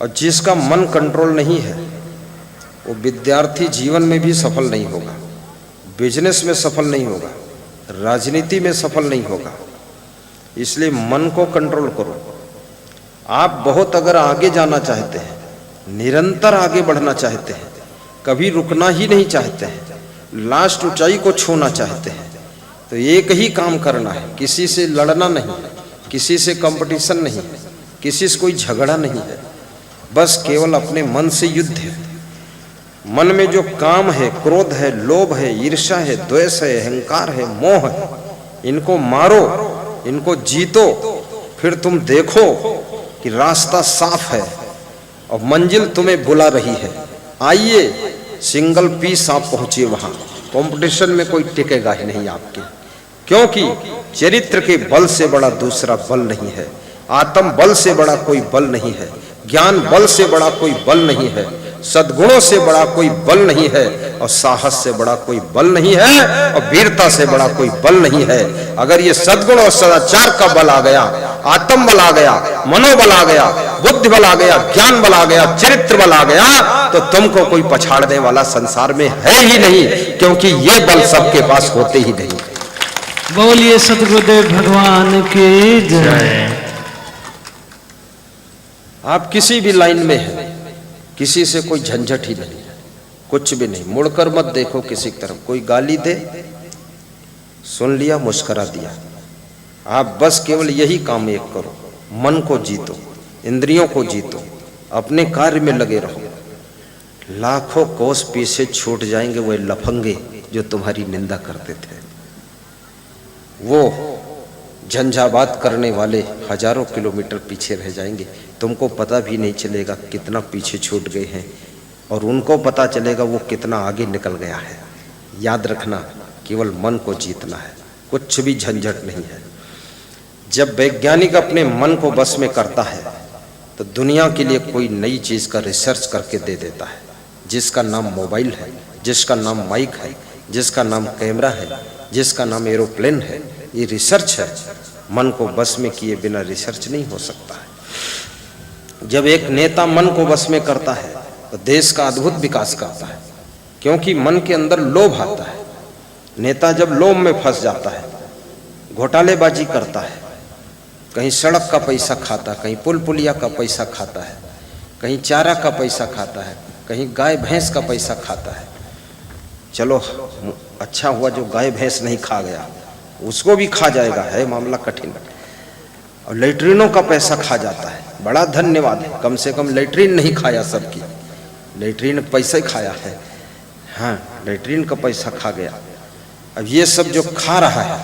और जिसका मन कंट्रोल नहीं है वो विद्यार्थी जीवन में भी सफल नहीं होगा, बिजनेस में सफल नहीं होगा, राजनीति में सफल नहीं होगा। इसलिए मन को कंट्रोल करो। आप बहुत अगर आगे जाना चाहते हैं, निरंतर आगे बढ़ना चाहते हैं, कभी रुकना ही नहीं चाहते हैं, लास्ट ऊंचाई को छूना चाहते हैं, तो एक ही काम करना है, किसी से लड़ना नहीं है, किसी से कंपटीशन नहीं है, किसी से कोई झगड़ा नहीं है, बस केवल अपने मन से युद्ध है। मन में जो काम है, क्रोध है, लोभ है, ईर्ष्या है, द्वेष है, अहंकार है, मोह है, इनको मारो, इनको जीतो, फिर तुम देखो कि रास्ता साफ है और मंजिल तुम्हें बुला रही है। आइए, सिंगल पीस आप पहुंचिए वहां। कंपटीशन में कोई टिकेगा ही नहीं आपके, क्योंकि चरित्र के बल से बड़ा दूसरा बल नहीं है, आत्म बल से बड़ा कोई बल नहीं है, ज्ञान बल से बड़ा कोई बल नहीं है, सद्गुणों से बड़ा कोई बल नहीं है, और साहस से बड़ा कोई बल नहीं है, और वीरता से बड़ा कोई बल नहीं है। अगर ये सद्गुण और सदाचार का बल आ गया, आत्म बल आ गया, मनोबल आ गया, बुद्धि बल आ गया, ज्ञान बल आ गया, चरित्र बल आ गया, तो तुमको कोई पछाड़ने वाला संसार में है ही नहीं, क्योंकि ये बल सबके पास होते ही नहीं। बोलिए सतगुरुदेव भगवान की जय। आप किसी भी लाइन में हैं, किसी से कोई झंझट ही नहीं, कुछ भी नहीं, मुड़कर मत देखो किसी की तरफ। कोई गाली दे, सुन लिया, मुस्कुरा दिया। आप बस केवल यही काम एक करो, मन को जीतो, इंद्रियों को जीतो, अपने कार्य में लगे रहो। लाखों कोस पीछे छूट जाएंगे वो लफंगे जो तुम्हारी निंदा करते थे, वो झंझावात करने वाले हजारों किलोमीटर पीछे रह जाएंगे। तुमको पता भी नहीं चलेगा कितना पीछे छूट गए हैं, और उनको पता चलेगा वो कितना आगे निकल गया है। याद रखना, केवल मन को जीतना है, कुछ भी झंझट नहीं है। जब वैज्ञानिक अपने मन को बस में करता है तो दुनिया के लिए कोई नई चीज़ का रिसर्च करके दे देता है, जिसका नाम मोबाइल है, जिसका नाम माइक है, जिसका नाम कैमरा है, जिसका नाम एरोप्लेन है। ये रिसर्च है। मन को बस में किए बिना रिसर्च नहीं हो सकता है। जब एक नेता मन को बस में करता है तो देश का अद्भुत विकास करता है, क्योंकि मन के अंदर लोभ आता है। नेता जब लोभ में फंस जाता है, घोटालेबाजी करता है, कहीं सड़क का पैसा खाता, कहीं पुल पुलिया का पैसा खाता है, कहीं चारा का पैसा खाता है, कहीं गाय भैंस का पैसा खाता है। चलो अच्छा हुआ जो गाय भैंस नहीं खा गया, उसको भी खा जाएगा, है मामला कठिन। और लेटरिनों का पैसा खा जाता है, बड़ा धन्यवाद है, कम से कम लेटरिन नहीं खाया सबकी, लेटरिन पैसा ही खाया है। हाँ, लेटरिन का पैसा खा गया। अब ये सब जो खा रहा है,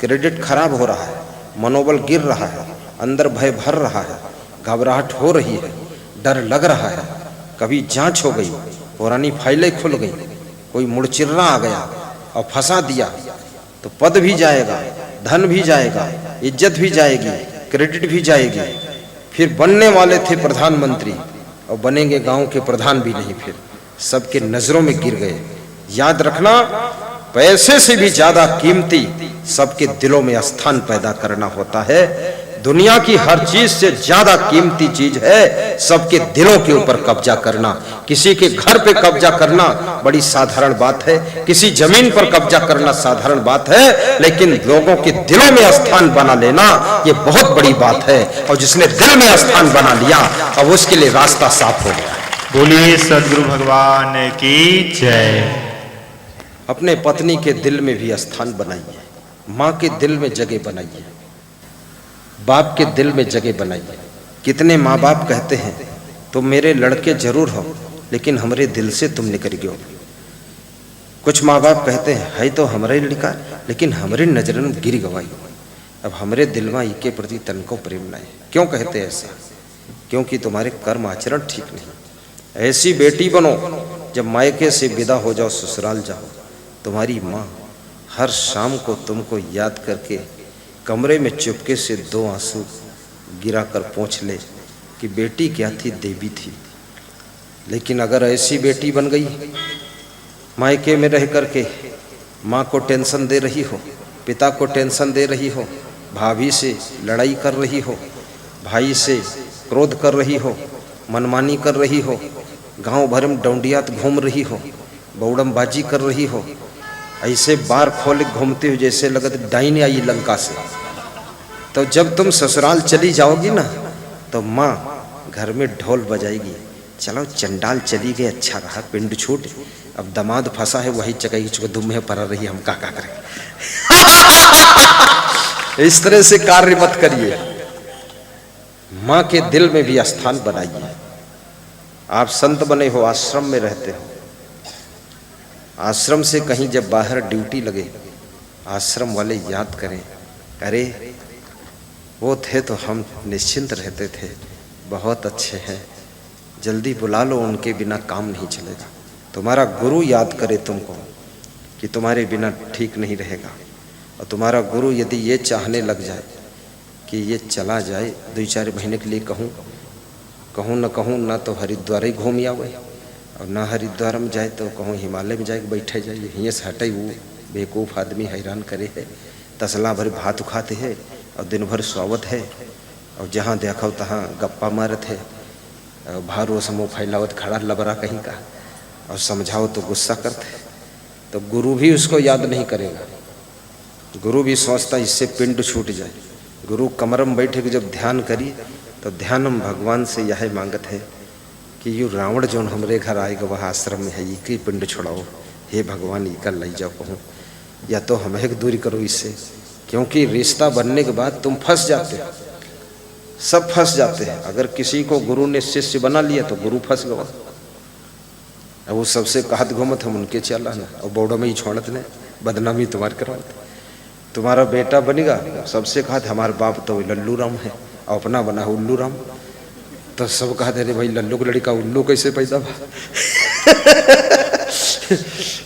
क्रेडिट खराब हो रहा है, मनोबल गिर रहा है, अंदर भय भर रहा है, घबराहट हो रही है, डर लग रहा है, कभी जांच हो गई, पुरानी फाइलें खुल गई, कोई मुड़चिर्रा आ गया और फंसा दिया, तो पद भी जाएगा, धन भी जाएगा, इज्जत भी जाएगी, क्रेडिट भी जाएगी। फिर बनने वाले थे प्रधानमंत्री और बनेंगे गांव के प्रधान भी नहीं, फिर सबके नजरों में गिर गए। याद रखना, पैसे से भी ज्यादा कीमती सबके दिलों में स्थान पैदा करना होता है। दुनिया की हर चीज से ज्यादा कीमती चीज है सबके दिलों के ऊपर कब्जा करना। किसी के घर पे कब्जा करना बड़ी साधारण बात है, किसी जमीन पर कब्जा करना साधारण बात है, लेकिन लोगों के दिलों में स्थान बना लेना ये बहुत बड़ी बात है। और जिसने दिल में स्थान बना लिया, अब उसके लिए रास्ता साफ हो गया। बोलिए सदगुरु भगवान की जय। अपने पत्नी के दिल में भी स्थान बनाइए, माँ के दिल में जगह बनाइए, बाप के दिल में जगह बनाइए। कितने माँ बाप कहते हैं तुम मेरे लड़के जरूर हो, लेकिन हमारे दिल से तुम निकल गए हो। कुछ माँ बाप कहते हैं है तो हमारे लड़का, लेकिन हमारे नजर में गिर गवाई, अब हमारे दिल में इके प्रति तन को प्रेम नहीं। क्यों कहते हैं ऐसा? क्योंकि तुम्हारे कर्म आचरण ठीक नहीं। ऐसी बेटी बनो जब मायके से विदा हो जाओ, ससुराल जाओ, तुम्हारी माँ हर शाम को तुमको याद करके कमरे में चुपके से 2 आंसू गिरा कर पूछ ले कि बेटी क्या थी, देवी थी। लेकिन अगर ऐसी बेटी बन गई, मायके में रह करके माँ को टेंशन दे रही हो, पिता को टेंशन दे रही हो, भाभी से लड़ाई कर रही हो, भाई से क्रोध कर रही हो, मनमानी कर रही हो, गांव भर में डौंडियात घूम रही हो, बौड़मबाजी कर रही हो, ऐसे बार खोल घूमते हो जैसे लगत डाइन आई लंका से। तो जब तुम ससुराल चली जाओगी ना तो माँ घर में ढोल बजाएगी, चलो चंडाल चली गई, अच्छा रहा, पिंड छूट, अब दामाद फंसा है वही चकई चुके दुम्हे पर रही, हम का करें। इस तरह से कार्य मत करिए, माँ के दिल में भी स्थान बनाइए। आप संत बने हो, आश्रम में रहते हो, आश्रम से कहीं जब बाहर ड्यूटी लगे, आश्रम वाले याद करें, अरे वो थे तो हम निश्चिंत रहते थे, बहुत अच्छे हैं, जल्दी बुला लो, उनके बिना काम नहीं चलेगा। तुम्हारा गुरु याद करे तुमको कि तुम्हारे बिना ठीक नहीं रहेगा, और तुम्हारा गुरु यदि ये चाहने लग जाए कि ये चला जाए 2-4 महीने के लिए, कहूँ ना तो हरिद्वार ही घूम आवे, और ना हरिद्वार में जाए तो कहूँ हिमालय में जाए बैठे जाइए, यहीं से हटे, वो बेवकूफ़ आदमी हैरान करे है, तसला भर भात खाते है और दिन भर स्वागत है, और जहाँ देखो तहाँ गप्पा मारत है, और भारो समूह फैलावत खड़ा लबरा कहीं का, और समझाओ तो गुस्सा करते। तो गुरु भी उसको याद नहीं करेगा, गुरु भी सोचता इससे पिंड छूट जाए। गुरु कमरम बैठे के जब ध्यान करी तो ध्यानम भगवान से यह मांगत है कि यू रावण जो हमरे घर आएगा वह आश्रम में है, ये की पिंड छोड़ाओ, हे भगवान ये कर ले जाओ, कहूँ या तो हमें एक दूरी करो इससे, क्योंकि रिश्ता बनने के बाद तुम फंस जाते हो, सब फंस जाते हैं। अगर किसी को गुरु ने शिष्य बना लिया तो गुरु फंस गया, अब वो सबसे कहत घूमत हम उनके चला ना, और बोर्डो में ही छोड़त ने, बदनामी तुम्हारे करवाते। तुम्हारा बेटा बनेगा, सबसे कहा था हमारे बाप तो लल्लू राम है, और अपना बना उल्लू राम, तो सब कहा थे भाई लल्लू की लड़का उल्लू कैसे पैदा हुआ।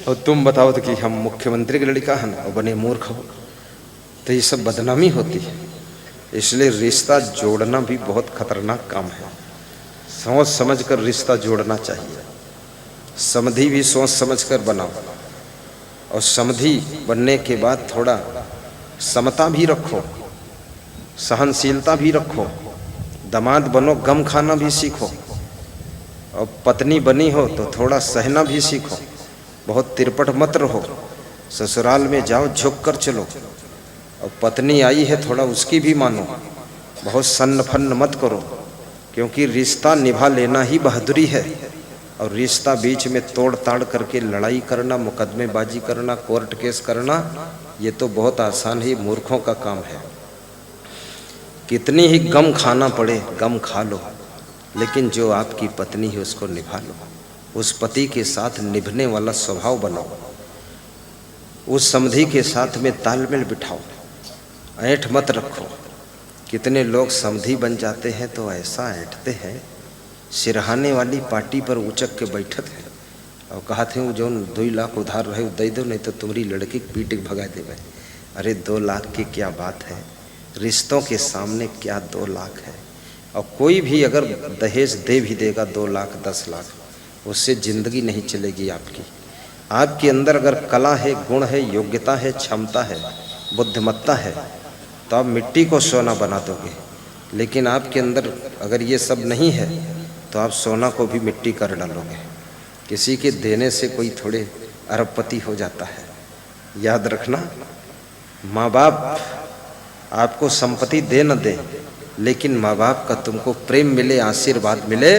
और तुम बताओ तो कि हम मुख्यमंत्री की लड़का है ना, और बने मूर्ख हो, तो ये सब बदनामी होती है। इसलिए रिश्ता जोड़ना भी बहुत खतरनाक काम है, सोच समझ कर रिश्ता जोड़ना चाहिए। समधी भी सोच समझ कर बनाओ, और समधी बनने के बाद थोड़ा समता भी रखो, सहनशीलता भी रखो। दामाद बनो गम खाना भी सीखो, और पत्नी बनी हो तो थोड़ा सहना भी सीखो, बहुत तिरपट मत रहो। ससुराल में जाओ झुक कर चलो, और पत्नी आई है थोड़ा उसकी भी मानो, बहुत सन्न फन्न मत करो, क्योंकि रिश्ता निभा लेना ही बहादुरी है। और रिश्ता बीच में तोड़ ताड़ करके लड़ाई करना, मुकदमेबाजी करना, कोर्ट केस करना, ये तो बहुत आसान ही मूर्खों का काम है। कितनी ही गम खाना पड़े गम खा लो, लेकिन जो आपकी पत्नी है उसको निभा लो, उस पति के साथ निभने वाला स्वभाव बनाओ, उस समधी के साथ में तालमेल बिठाओ, ऐंठ मत रखो। कितने लोग समधी बन जाते हैं तो ऐसा ऐंठते हैं, सिरहाने वाली पार्टी पर उचक के बैठत है, और कहा थे जो 2 लाख उधार रहे दे दो, नहीं तो तुम्हारी लड़की पीट के भगा देवे। अरे 2 लाख की क्या बात है, रिश्तों के सामने क्या 2 लाख है। और कोई भी अगर दहेज दे भी देगा 2 लाख 10 लाख, उससे ज़िंदगी नहीं चलेगी आपकी। आपके अंदर अगर कला है, गुण है, योग्यता है, क्षमता है, बुद्धिमत्ता है, तो आप मिट्टी को सोना बना दोगे। लेकिन आपके अंदर अगर ये सब नहीं है तो आप सोना को भी मिट्टी कर डालोगे। किसी के देने से कोई थोड़े अरबपति हो जाता है। याद रखना, माँ बाप आपको संपत्ति दे न दे, लेकिन माँ बाप का तुमको प्रेम मिले, आशीर्वाद मिले,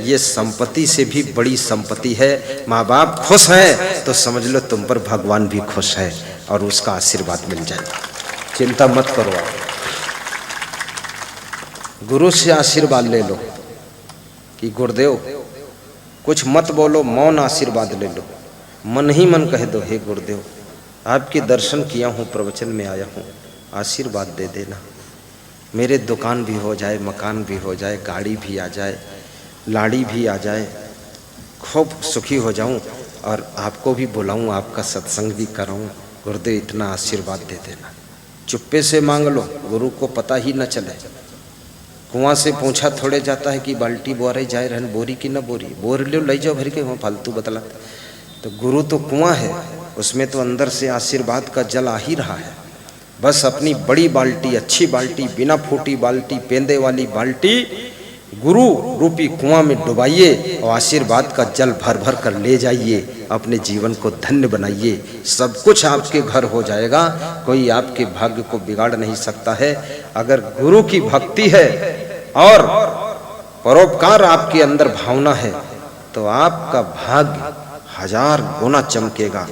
ये संपत्ति से भी बड़ी संपत्ति है। माँ बाप खुश हैं तो समझ लो तुम पर भगवान भी खुश है और उसका आशीर्वाद मिल जाएगा। चिंता मत करो, आप गुरु से आशीर्वाद ले लो कि गुरुदेव कुछ मत बोलो, मौन आशीर्वाद ले लो, मन ही मन कह दो, हे गुरुदेव आपके दर्शन किया हूँ, प्रवचन में आया हूँ, आशीर्वाद दे देना, मेरे दुकान भी हो जाए, मकान भी हो जाए, गाड़ी भी आ जाए, लाड़ी भी आ जाए, खूब सुखी हो जाऊं और आपको भी बुलाऊं, आपका सत्संग भी कराऊं, गुरुदेव इतना आशीर्वाद दे देना। चुप्पे से मांग लो, गुरु को पता ही न चले। कुआं से पूछा थोड़े जाता है कि बाल्टी बोरे जाए रहन बोरी की न बोरी, बोर लो ले जाओ भर के, वहाँ फालतू बतला। तो गुरु तो कुआं है, उसमें तो अंदर से आशीर्वाद का जल आ ही रहा है। बस अपनी बड़ी बाल्टी, अच्छी बाल्टी, बिना फूटी बाल्टी, पेंदे वाली बाल्टी गुरु रूपी कुआं में डुबाइए और आशीर्वाद का जल भर भर कर ले जाइए, अपने जीवन को धन्य बनाइए। सब कुछ आपके घर हो जाएगा, कोई आपके भाग्य को बिगाड़ नहीं सकता है। अगर गुरु की भक्ति है और परोपकार आपके अंदर भावना है तो आपका भाग्य 1000 गुना चमकेगा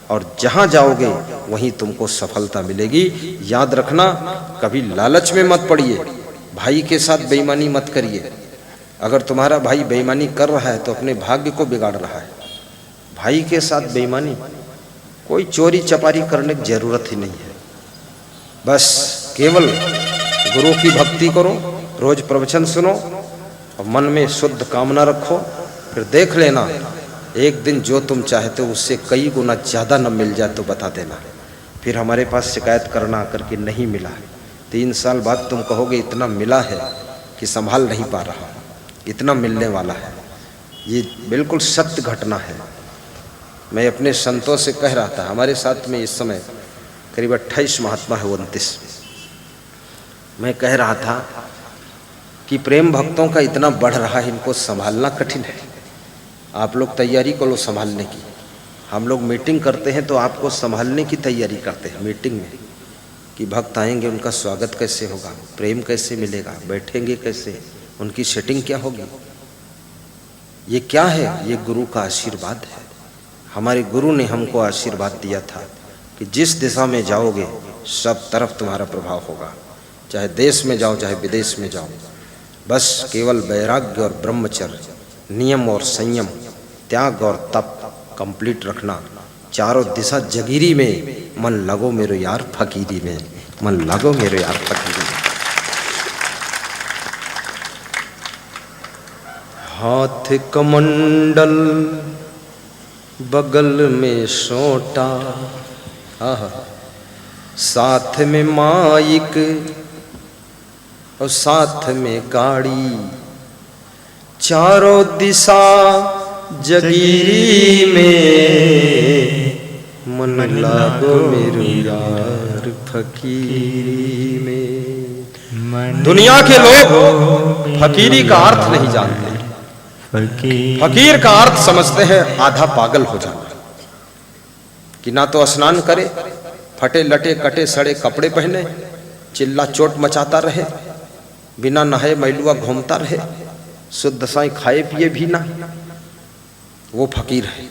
और जहां जाओगे वहीं तुमको सफलता मिलेगी। याद रखना, कभी लालच में मत पड़िए, भाई के साथ बेईमानी मत करिए। अगर तुम्हारा भाई बेईमानी कर रहा है तो अपने भाग्य को बिगाड़ रहा है। भाई के साथ बेईमानी, कोई चोरी चपारी करने की जरूरत ही नहीं है। बस केवल गुरु की भक्ति करो, रोज प्रवचन सुनो और मन में शुद्ध कामना रखो। फिर देख लेना, एक दिन जो तुम चाहते हो उससे कई गुना ज़्यादा न मिल जाए तो बता देना। फिर हमारे पास शिकायत करना आकर के नहीं मिला। 3 साल बाद तुम कहोगे इतना मिला है कि संभाल नहीं पा रहा, इतना मिलने वाला है। ये बिल्कुल सत्य घटना है। मैं अपने संतों से कह रहा था, हमारे साथ में इस समय करीब 28 महात्मा है, 29। मैं कह रहा था कि प्रेम भक्तों का इतना बढ़ रहा है, इनको संभालना कठिन है। आप लोग तैयारी करो संभालने की। हम लोग मीटिंग करते हैं तो आपको संभालने की तैयारी करते हैं मीटिंग में, कि भक्त आएंगे उनका स्वागत कैसे होगा, प्रेम कैसे मिलेगा, बैठेंगे कैसे, उनकी सेटिंग क्या होगी। ये क्या है? ये गुरु का आशीर्वाद है। हमारे गुरु ने हमको आशीर्वाद दिया था कि जिस दिशा में जाओगे सब तरफ तुम्हारा प्रभाव होगा, चाहे देश में जाओ चाहे विदेश में जाओ। बस केवल वैराग्य और ब्रह्मचर्य, नियम और संयम, त्याग और तप कंप्लीट रखना। चारों दिशा जगीरी में, मन लगो मेरो यार फकीरी में, मन लगो मेरो यार फकीरी में। हाथ कमंडल बगल में सोटा, साथ में माइक और साथ में गाड़ी, चारों दिशा जगीरी में, मन लागो मेरो यार फकीरी में। दुनिया के लोग फकीरी का अर्थ नहीं जानते। फकीर का अर्थ समझते हैं आधा पागल हो जाना, कि ना तो स्नान करे, फटे लटे कटे सड़े कपड़े पहने, चिल्ला चोट मचाता रहे, बिना नहाए मैलुआ घूमता रहे, शुद्ध साई खाए पिए भी ना, वो फकीर है।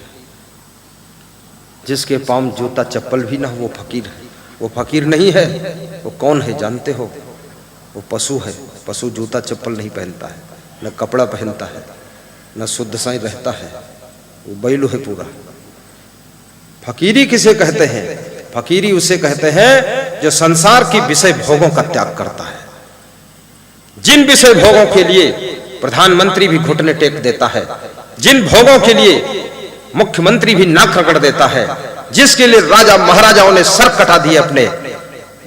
जिसके पाँव जूता चप्पल भी ना, वो फकीर है। वो फकीर नहीं है। वो कौन है जानते हो? वो पशु है। पशु जूता चप्पल नहीं पहनता है, न कपड़ा पहनता है, न शुद्ध साई रहता है, वो बैलू है पूरा। फकीरी किसे कहते हैं? फकीरी उसे कहते हैं जो संसार की विषय भोगों का त्याग करता है। जिन विषय भोगों के लिए प्रधानमंत्री भी घुटने टेक देता है, जिन भोगों के लिए मुख्यमंत्री भी नाक रगड़ देता है, जिसके लिए राजा महाराजाओं ने सर कटा दिए अपने,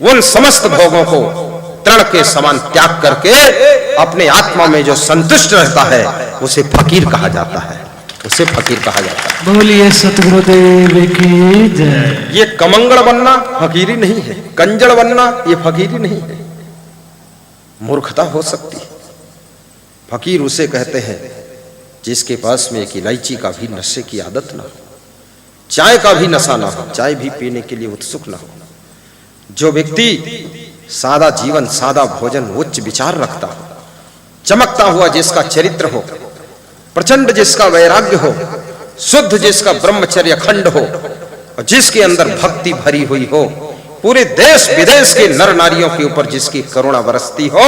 उन समस्त भोगों को तृण के समान त्याग करके अपने आत्मा में जो संतुष्ट रहता है उसे फकीर कहा जाता है। उसे फकीर कहा जाता है। बोलिए सतगुरुदेव की जय। ये कमंगल बनना फकीरी नहीं है, कंजड़ बनना ये फकीरी नहीं है, मूर्खता हो सकती है। फकीर उसे कहते हैं जिसके पास में एक इलायची का भी नशे की आदत ना हो, चाय का भी नशा ना हो, चाय भी पीने के लिए उत्सुक ना हो। जो व्यक्ति सादा जीवन, सादा भोजन, उच्च विचार रखता हो, चमकता हुआ जिसका चरित्र हो, प्रचंड जिसका वैराग्य हो, शुद्ध जिसका ब्रह्मचर्य अखंड हो और जिसके अंदर भक्ति भरी हुई हो, पूरे देश विदेश के नर नारियों के ऊपर जिसकी करुणा बरसती हो,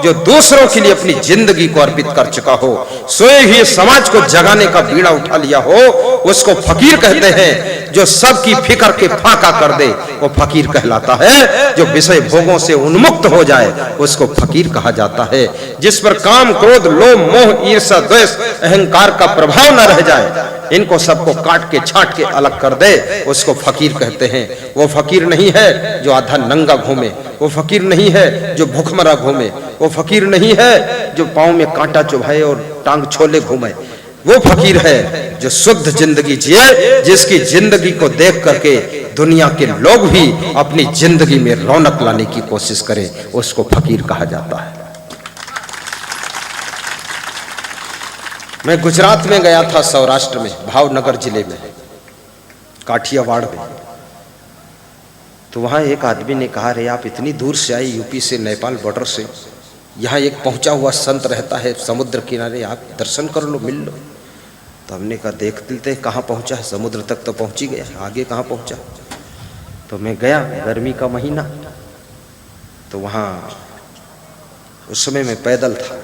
जो दूसरों के लिए अपनी जिंदगी को अर्पित कर चुका हो, सोए हुए समाज को जगाने का बीड़ा उठा लिया हो, उसको फकीर कहते हैं। जो सबकी फिक्र के फाका कर दे वो फकीर कहलाता है। जो विषय भोगों से उन्मुक्त हो जाए उसको फकीर कहा जाता है। जिस पर काम, क्रोध, लोभ, मोह, ईर्ष्या, द्वेष, अहंकार का प्रभाव न रह जाए, इनको सबको काट के छाट के अलग कर दे, उसको फकीर कहते हैं। वो फकीर नहीं है जो आधा नंगा घूमे, वो फकीर नहीं है जो भूखमरा घूमे, वो फकीर नहीं है जो पांव में कांटा चुभाए और टांग छोले घूमे। वो फकीर है जो शुद्ध जिंदगी जिए, जिसकी जिंदगी को देख करके दुनिया के लोग भी अपनी जिंदगी में रौनक लाने की कोशिश करें, उसको फकीर कहा जाता है। मैं गुजरात में गया था, सौराष्ट्र में, भावनगर जिले में, काठियावाड़ में। तो वहाँ एक आदमी ने कहा, रे आप इतनी दूर से आए, यूपी से, नेपाल बॉर्डर से, यहाँ एक पहुँचा हुआ संत रहता है समुद्र किनारे, आप दर्शन कर लो, मिल लो। तो हमने कहा देख लेते हैं कहाँ पहुँचा है, समुद्र तक तो पहुँच ही गया, आगे कहाँ पहुँचा। तो मैं गया, गर्मी का महीना, तो वहाँ उस समय मैं पैदल था,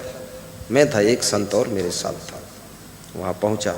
मैं था, एक संत और मेरे साथ था। वहाँ पहुँचा,